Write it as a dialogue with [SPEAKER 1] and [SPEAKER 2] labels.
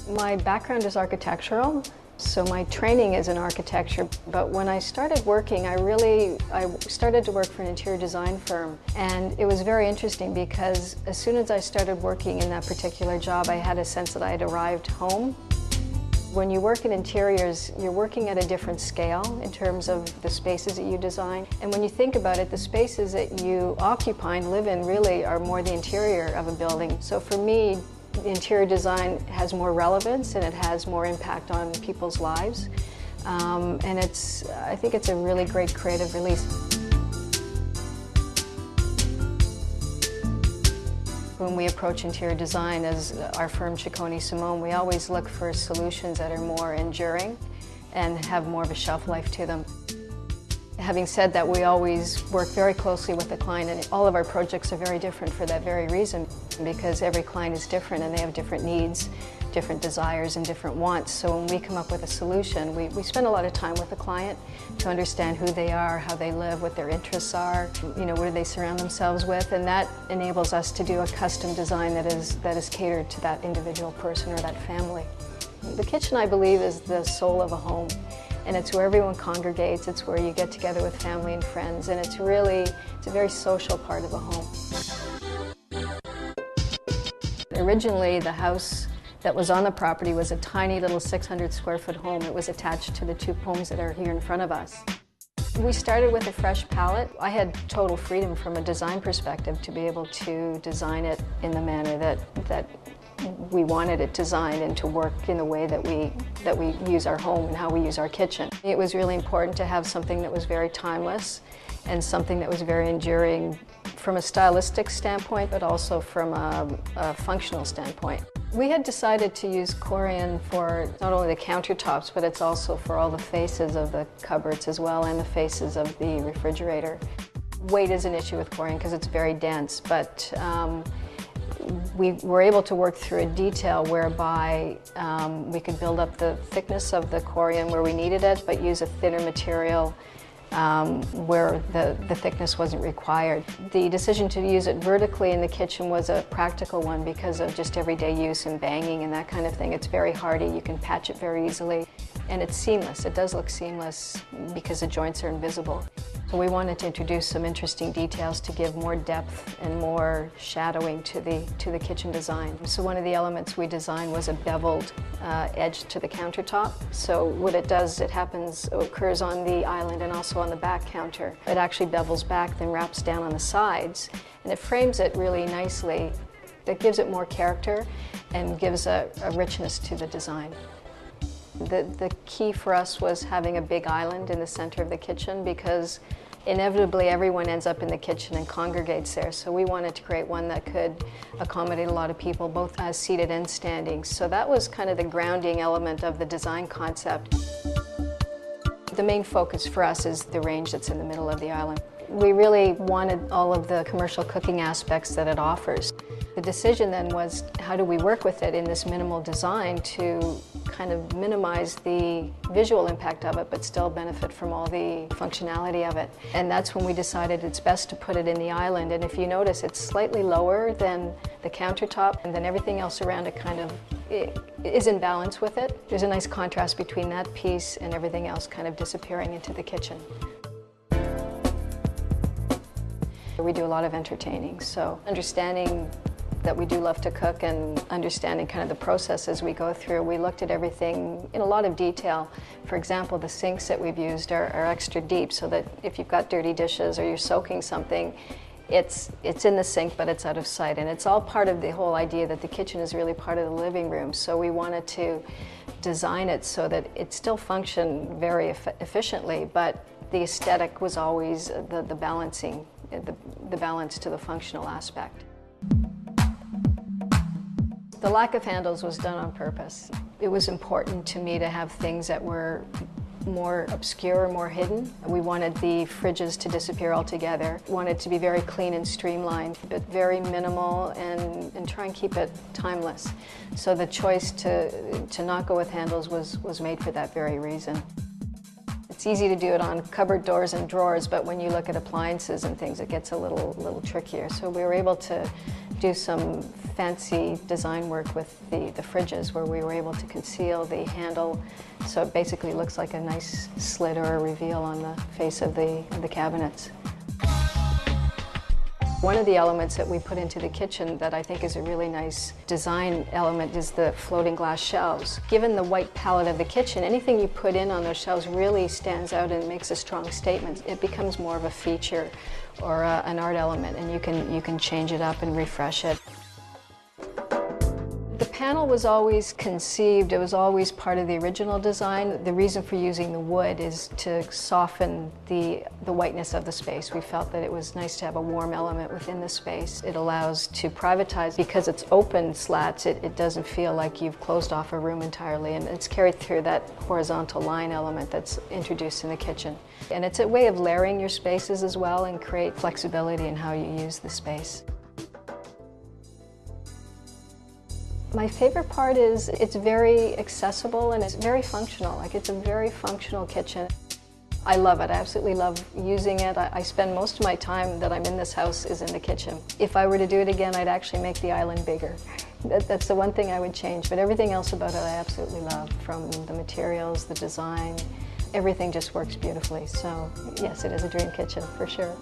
[SPEAKER 1] My background is architectural, so my training is in architecture, but when I started working, I started to work for an interior design firm, and it was very interesting because as soon as I started working in that particular job, I had a sense that I had arrived home. When you work in interiors, you're working at a different scale in terms of the spaces that you design. And when you think about it, the spaces that you occupy and live in really are more the interior of a building. So for me, interior design has more relevance and it has more impact on people's lives. And I think it's a really great creative release. When we approach interior design as our firm Cecconi Simone, we always look for solutions that are more enduring and have more of a shelf life to them. Having said that, we always work very closely with the client, and all of our projects are very different for that very reason, because every client is different and they have different needs, different desires and different wants. So when we come up with a solution, we spend a lot of time with the client to understand who they are, how they live, what their interests are, what do they surround themselves with, and that enables us to do a custom design that is catered to that individual person or that family. The kitchen, I believe, is the soul of a home, and it's where everyone congregates, it's where you get together with family and friends, and it's a very social part of a home. Originally, the house that was on the property was a tiny little 600 square foot home. It was attached to the two homes that are here in front of us. We started with a fresh palette. I had total freedom from a design perspective to be able to design it in the manner that we wanted it designed and to work in the way that we use our home and how we use our kitchen. It was really important to have something that was very timeless and something that was very enduring from a stylistic standpoint, but also from a functional standpoint. We had decided to use Corian for not only the countertops, but it's also for all the faces of the cupboards as well, and the faces of the refrigerator. Weight is an issue with Corian because it's very dense, but we were able to work through a detail whereby we could build up the thickness of the Corian where we needed it, but use a thinner material where the thickness wasn't required. The decision to use it vertically in the kitchen was a practical one because of just everyday use and banging and that kind of thing. It's very hardy, you can patch it very easily, and it's seamless. It does look seamless because the joints are invisible. So we wanted to introduce some interesting details to give more depth and more shadowing to the kitchen design. So one of the elements we designed was a beveled edge to the countertop. So what it does, it occurs on the island and also on the back counter. It actually bevels back, then wraps down on the sides, and it frames it really nicely. That gives it more character and gives a richness to the design. The key for us was having a big island in the center of the kitchen because inevitably everyone ends up in the kitchen and congregates there. So we wanted to create one that could accommodate a lot of people, both seated and standing. So that was kind of the grounding element of the design concept. The main focus for us is the range that's in the middle of the island. We really wanted all of the commercial cooking aspects that it offers. The decision then was, how do we work with it in this minimal design to kind of minimize the visual impact of it, but still benefit from all the functionality of it. And that's when we decided it's best to put it in the island. And if you notice, it's slightly lower than the countertop, and then everything else around it kind of is in balance with it. There's a nice contrast between that piece and everything else kind of disappearing into the kitchen. We do a lot of entertaining, so understanding that we do love to cook and understanding kind of the processes we go through. We looked at everything in a lot of detail. For example, the sinks that we've used are extra deep so that if you've got dirty dishes or you're soaking something, it's in the sink but it's out of sight. And it's all part of the whole idea that the kitchen is really part of the living room. So we wanted to design it so that it still functioned very efficiently, but the aesthetic was always the balancing, the balance to the functional aspect. The lack of handles was done on purpose. It was important to me to have things that were more obscure, more hidden. We wanted the fridges to disappear altogether. We wanted it to be very clean and streamlined, but very minimal and try and keep it timeless. So the choice to not go with handles was made for that very reason. It's easy to do it on cupboard doors and drawers, but when you look at appliances and things, it gets a little trickier. So we were able to do some fancy design work with the fridges where we were able to conceal the handle so it basically looks like a nice slit or a reveal on the face of the cabinets. One of the elements that we put into the kitchen that I think is a really nice design element is the floating glass shelves. Given the white palette of the kitchen, anything you put in on those shelves really stands out and makes a strong statement. It becomes more of a feature or an art element, and you can change it up and refresh it. The panel was always conceived, it was always part of the original design. The reason for using the wood is to soften the whiteness of the space. We felt that it was nice to have a warm element within the space. It allows to privatize. Because it's open slats, it doesn't feel like you've closed off a room entirely, and it's carried through that horizontal line element that's introduced in the kitchen. And it's a way of layering your spaces as well and create flexibility in how you use the space. My favorite part is it's very accessible and it's very functional. Like, it's a very functional kitchen. I love it. I absolutely love using it. I spend most of my time that I'm in this house is in the kitchen. If I were to do it again, I'd actually make the island bigger. That's the one thing I would change, but everything else about it I absolutely love, from the materials, the design, everything just works beautifully. So yes, it is a dream kitchen for sure.